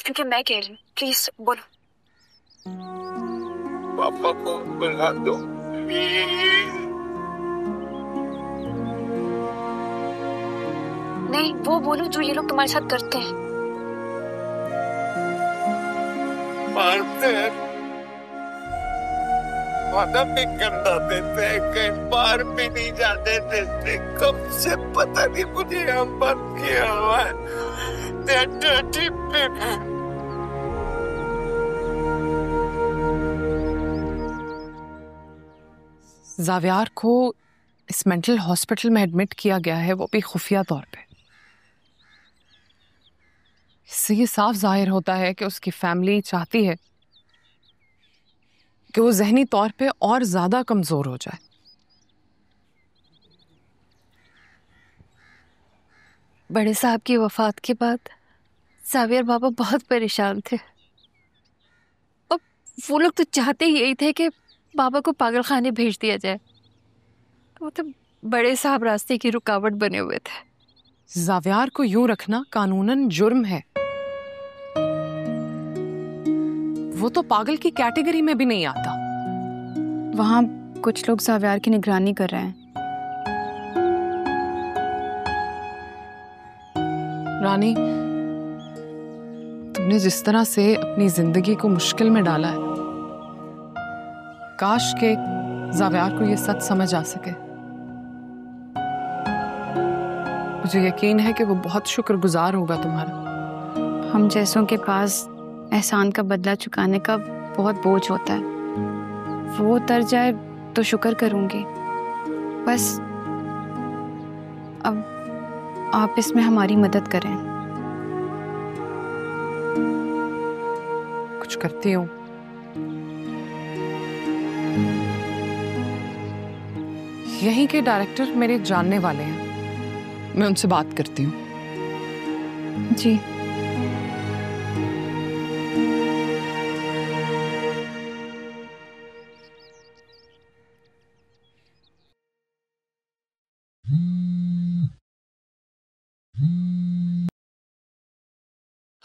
क्योंकि मैं कह रही हूँ, प्लीज बोलो। पापा को बुला दो नहीं, वो बोलो जो ये लोग तुम्हारे साथ करते हैं। मारते हैं, खाना भी गंदा देते हैं, कहीं बाहर भी नहीं जाने देते। कब से पता नहीं मुझे यहाँ बंद किया हुआ है। They're dirty people. जावियार को इस मेंटल हॉस्पिटल में एडमिट किया गया है, वो भी खुफिया तौर पे। इससे ये साफ जाहिर होता है कि उसकी फैमिली चाहती है कि वो जहनी तौर पे और ज्यादा कमजोर हो जाए। बड़े साहब की वफात के बाद जावियर बाबा बहुत परेशान थे और वो लोग तो चाहते ही यही थे कि बाबा को पागल खाने भेज दिया जाए। तो मतलब बड़े साहब रास्ते की रुकावट बने हुए थे। जावियार को यूं रखना कानूनन जुर्म है। वो तो पागल की कैटेगरी में भी नहीं आता। वहाँ कुछ लोग जावियार की निगरानी कर रहे हैं। रानी, तुमने जिस तरह से अपनी जिंदगी को मुश्किल में डाला है, काश के जावियार को ये सच समझ आ सके। मुझे यकीन है कि वो बहुत शुक्रगुजार होगा तुम्हारा। हम जैसों के पास एहसान का बदला चुकाने का बहुत बोझ होता है। वो उतर जाए तो शुक्र करूंगी। बस अब आप इसमें हमारी मदद करें। कुछ करती हूँ। यहीं के डायरेक्टर मेरे जानने वाले हैं, मैं उनसे बात करती हूँ। जी।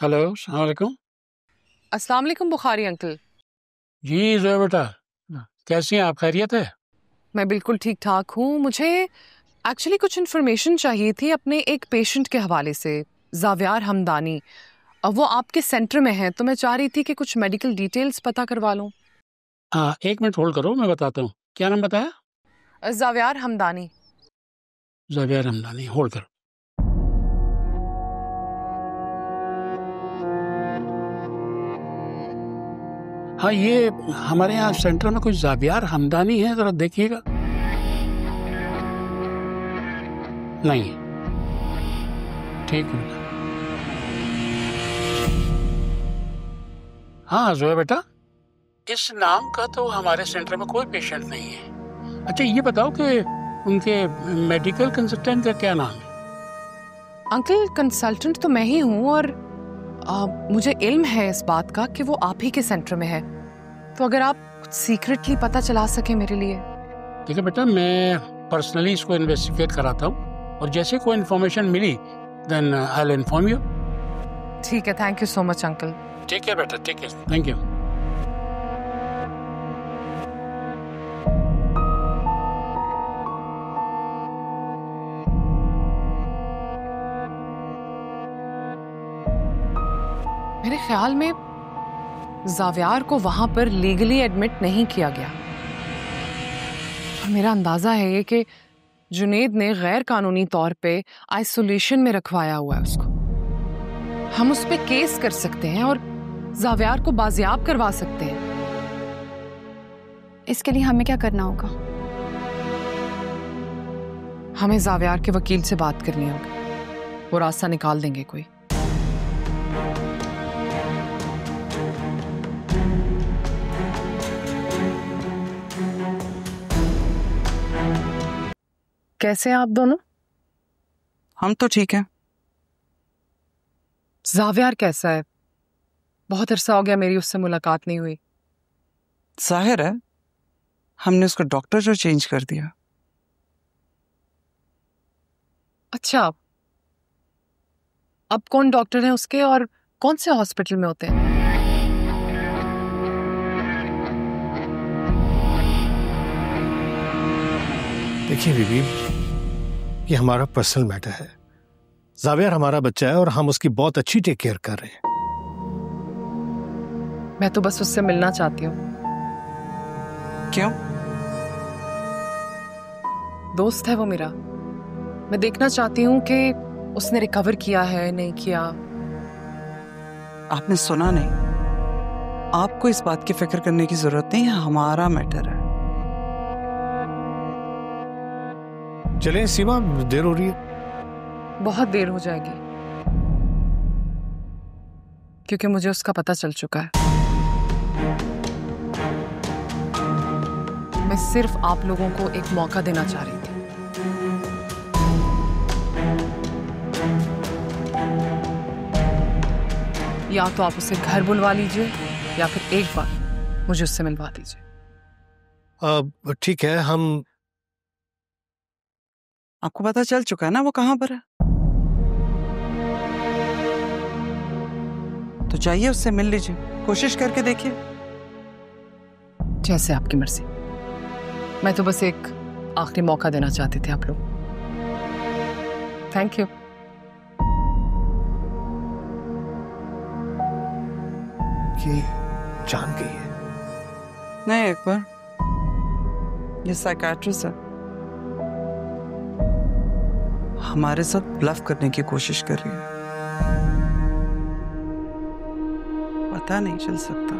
हेलो, अस्सलाम वालेकुम। अस्सलाम वालेकुम बुखारी अंकल। जी जोया बेटा, कैसी हैं आप? खैरियत है? मैं बिल्कुल ठीक ठाक हूँ। मुझे एक्चुअली कुछ इन्फॉर्मेशन चाहिए थी अपने एक पेशेंट के हवाले से, जावियार हमदानी। अब वो आपके सेंटर में है, तो मैं चाह रही थी कि कुछ मेडिकल डिटेल्स पता करवा लूँ। हाँ, एक मिनट होल्ड करो, मैं बताता हूँ। क्या नाम बताया? जावियार हमदानी। जावियार हमदानी, होल्ड करो। हाँ, ये हमारे यहाँ सेंटर में कुछ जावियार हमदानी है, जरा देखिएगा। नहीं, ठीक है। हाँ जोया बेटा, इस नाम का तो हमारे सेंटर में कोई पेशेंट नहीं है। अच्छा ये बताओ कि उनके मेडिकल कंसल्टेंट का क्या नाम है? अंकल, कंसल्टेंट तो मैं ही हूँ और मुझे इल्म है इस बात का कि वो आप ही के सेंटर में है। तो अगर आप कुछ सीक्रेटली पता चला सके मेरे लिए। ठीक है बेटा, मैं पर्सनली इसको इन्वेस्टिगेट कराता हूँ और जैसे कोई इन्फॉर्मेशन मिली then I will inform you. ठीक है, thank you so much uncle. ठीक है बेटा, ठीक है, थैंक यू। मेरे ख्याल में जावियार को वहां पर लीगली एडमिट नहीं किया गया और मेरा अंदाजा है ये कि जुनेद ने गैर कानूनी तौर पे आइसोलेशन में रखवाया हुआ है उसको। हम उस पे केस कर सकते हैं और जावियार को बाजियाब करवा सकते हैं। इसके लिए हमें क्या करना होगा? हमें जावियार के वकील से बात करनी होगी, वो रास्ता निकाल देंगे कोई। कैसे हैं आप दोनों? हम तो ठीक हैं। जावियार कैसा है? बहुत अरसा हो गया मेरी उससे मुलाकात नहीं हुई। जाहिर है हमने उसका डॉक्टर जो चेंज कर दिया। अच्छा, अब कौन डॉक्टर है उसके और कौन से हॉस्पिटल में होते हैं? देखिए बीबी, ये हमारा पर्सनल मैटर है। जावियर हमारा बच्चा है और हम उसकी बहुत अच्छी टेक केयर कर रहे हैं। मैं तो बस उससे मिलना चाहती हूँ। क्यों? दोस्त है वो मेरा। मैं देखना चाहती हूँ कि उसने रिकवर किया है नहीं किया। आपने सुना नहीं? आपको इस बात की फिक्र करने की जरूरत नहीं है, हमारा मैटर है। चलें सीमा, देर हो रही है। बहुत देर हो जाएगी क्योंकि मुझे उसका पता चल चुका है। मैं सिर्फ आप लोगों को एक मौका देना चाह रही थी। या तो आप उसे घर बुलवा लीजिए या फिर एक बार मुझे उससे मिलवा दीजिए। ठीक है, हम आपको पता चल चुका है ना वो कहां पर है? तो जाइए उससे मिल लीजिए, कोशिश करके देखिए। जैसे आपकी मर्जी। मैं तो बस एक आखिरी मौका देना चाहती थी आप लोग। Thank you. ये जान गई है। नहीं, एक बार ये साइकियाट्रिस्ट है, हमारे साथ ब्लफ करने की कोशिश कर रही है। पता नहीं चल सकता।